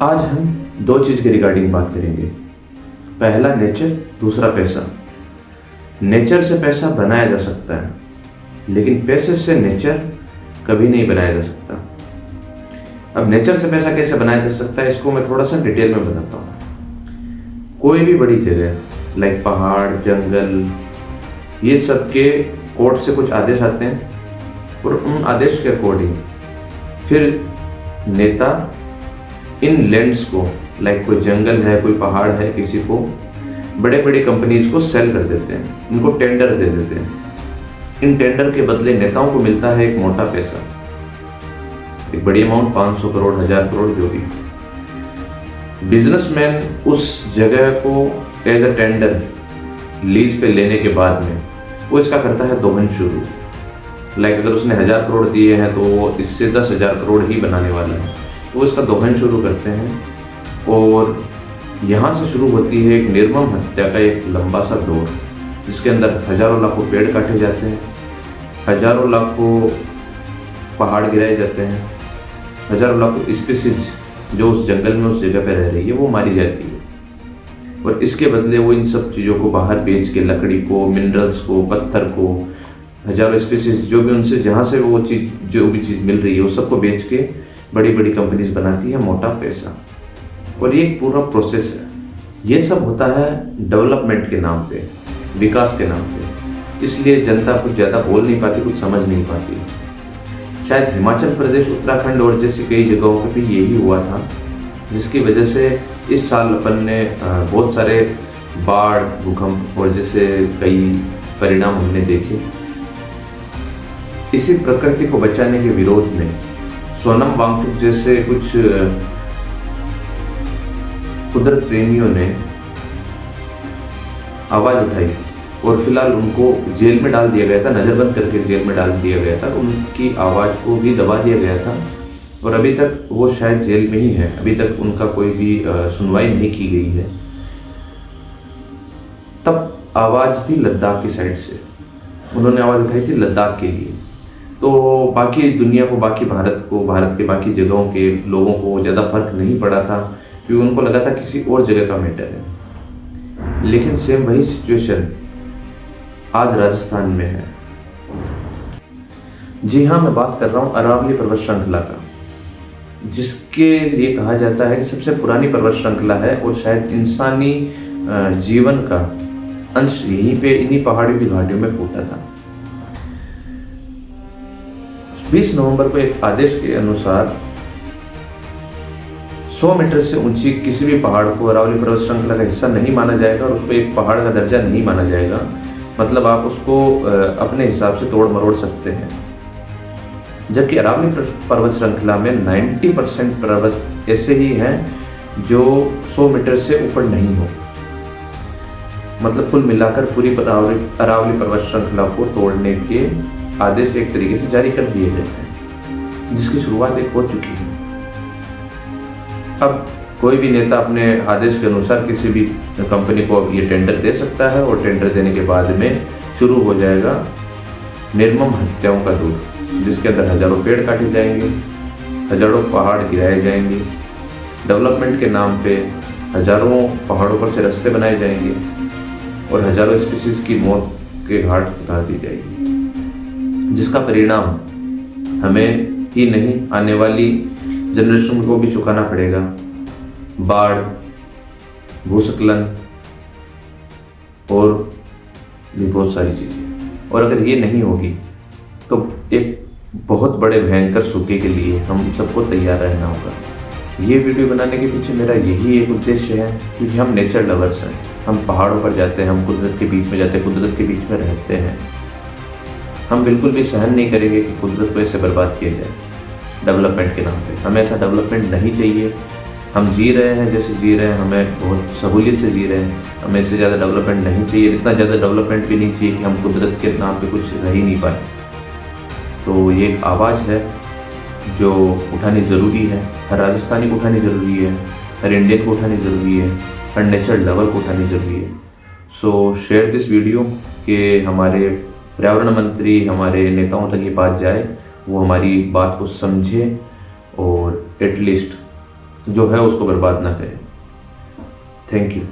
आज हम दो चीज़ के रिगार्डिंग बात करेंगे। पहला नेचर, दूसरा पैसा। नेचर से पैसा बनाया जा सकता है, लेकिन पैसे से नेचर कभी नहीं बनाया जा सकता। अब नेचर से पैसा कैसे बनाया जा सकता है, इसको मैं थोड़ा सा डिटेल में बताता हूँ। कोई भी बड़ी जगह लाइक पहाड़, जंगल, ये सब के कोर्ट से कुछ आदेश आते हैं और उन आदेश के अकॉर्डिंग फिर नेता इन लैंड्स को, लाइक कोई जंगल है, कोई पहाड़ है, किसी को बड़े बड़ी कंपनीज को सेल कर देते हैं, इनको टेंडर दे देते हैं। इन टेंडर के बदले नेताओं को मिलता है एक मोटा पैसा, एक बड़ी अमाउंट, 500 करोड़, 1000 करोड़, जो भी। बिजनेसमैन उस जगह को एज अ टेंडर लीज पे लेने के बाद में वो इसका करता है दोहन शुरू। लाइक अगर उसने 1000 करोड़ दिए हैं तो वो इससे 10,000 करोड़ ही बनाने वाला है, तो इसका दोहन शुरू करते हैं। और यहाँ से शुरू होती है एक निर्मम हत्या का एक लंबा सा दौर, जिसके अंदर हजारों लाखों पेड़ काटे जाते हैं, हजारों लाखों पहाड़ गिराए जाते हैं, हजारों लाखों स्पीसीज जो उस जंगल में उस जगह पर रह रही है वो मारी जाती है। और इसके बदले वो इन सब चीज़ों को बाहर बेच के, लकड़ी को, मिनरल्स को, पत्थर को, हजारों स्पीसीज जो भी उनसे जहाँ से वो चीज़, जो भी चीज़ मिल रही है, उस सबको बेच के बड़ी बड़ी कंपनीज बनाती है मोटा पैसा। और ये एक पूरा प्रोसेस है। ये सब होता है डेवलपमेंट के नाम पे, विकास के नाम पे। इसलिए जनता कुछ ज़्यादा बोल नहीं पाती, कुछ समझ नहीं पाती। शायद हिमाचल प्रदेश, उत्तराखंड और जैसी कई जगहों पे भी यही हुआ था, जिसकी वजह से इस साल अपन ने बहुत सारे बाढ़, भूकंप और जैसे कई परिणाम हमने देखे। इसी प्रकृति को बचाने के विरोध में सोनम वांगचुक जैसे कुछ कुदरत प्रेमियों ने आवाज़ उठाई और फिलहाल उनको जेल में डाल दिया गया था, नज़रबंद करके जेल में डाल दिया गया था। उनकी आवाज़ को भी दबा दिया गया था और अभी तक वो शायद जेल में ही है। अभी तक उनका कोई भी सुनवाई नहीं की गई है। तब आवाज़ थी लद्दाख की साइड से, उन्होंने आवाज़ उठाई थी लद्दाख के लिए। तो बाकी दुनिया को, बाकी भारत को, भारत के बाकी जगहों के लोगों को ज़्यादा फर्क नहीं पड़ा था, क्योंकि उनको लगा था किसी और जगह का मैटर है। लेकिन सेम वही सिचुएशन आज राजस्थान में है। जी हाँ, मैं बात कर रहा हूँ अरावली पर्वत श्रृंखला का, जिसके लिए कहा जाता है कि सबसे पुरानी पर्वत श्रृंखला है और शायद इंसानी जीवन का अंश यहीं पे, इन्हीं पहाड़ियों की घाटियों में फूटा था। 20 नवंबर को एक आदेश के अनुसार 100 मीटर से ऊंची किसी भी पहाड़ को अरावली पर्वत श्रृंखला का हिस्सा नहीं माना जाएगा और उसको एक पहाड़ का दर्जा नहीं माना जाएगा। मतलब आप उसको अपने हिसाब से तोड़ मरोड़ सकते हैं। जबकि अरावली पर्वत श्रृंखला में 90% पर्वत ऐसे ही हैं जो 100 मीटर से ऊपर नहीं हो। मतलब कुल मिलाकर पूरी अरावली पर्वत श्रृंखला को तोड़ने के आदेश एक तरीके से जारी कर दिए गए हैं, जिसकी शुरुआत एक हो चुकी है। अब कोई भी नेता अपने आदेश के अनुसार किसी भी कंपनी को ये टेंडर दे सकता है और टेंडर देने के बाद में शुरू हो जाएगा निर्मम हत्याओं का दौर, जिसके अंदर हजारों पेड़ काटे जाएंगे, हजारों पहाड़ गिराए जाएंगे, डेवलपमेंट के नाम पे हजारों पहाड़ों पर से रास्ते बनाए जाएंगे और हजारों स्पीसीज की मौत के घाट उतार दी जाएगी, जिसका परिणाम हमें ही नहीं, आने वाली जनरेशन को भी चुकाना पड़ेगा। बाढ़, भूस्खलन और भी बहुत सारी चीज़ें। और अगर ये नहीं होगी तो एक बहुत बड़े भयंकर सूखे के लिए हम सबको तैयार रहना होगा। ये वीडियो बनाने के पीछे मेरा यही एक उद्देश्य है, क्योंकि हम नेचर लवर्स हैं। हम पहाड़ों पर जाते हैं, हम कुदरत के बीच में जाते हैं, कुदरत के बीच में रहते हैं। हम बिल्कुल भी सहन नहीं करेंगे कि कुदरत को ऐसे बर्बाद किया जाए डेवलपमेंट के नाम पे। हमें ऐसा डेवलपमेंट नहीं चाहिए। हम जी रहे हैं जैसे जी रहे हैं, हमें बहुत सहूलियत से जी रहे हैं, हमें इससे ज़्यादा डेवलपमेंट नहीं चाहिए। इतना ज़्यादा डेवलपमेंट भी नहीं चाहिए कि हम कुदरत के नाम पे कुछ रह ही नहीं पाए। तो ये एक आवाज़ है जो उठानी ज़रूरी है, हर राजस्थानी को उठानी ज़रूरी है, हर इंडियन को उठानी ज़रूरी है, हर नेचर लवर को उठानी ज़रूरी है। सो शेयर दिस वीडियो कि हमारे पर्यावरण मंत्री, हमारे नेताओं तक ये बात जाए, वो हमारी बात को समझे और एटलीस्ट जो है उसको बर्बाद ना करें। Thank you.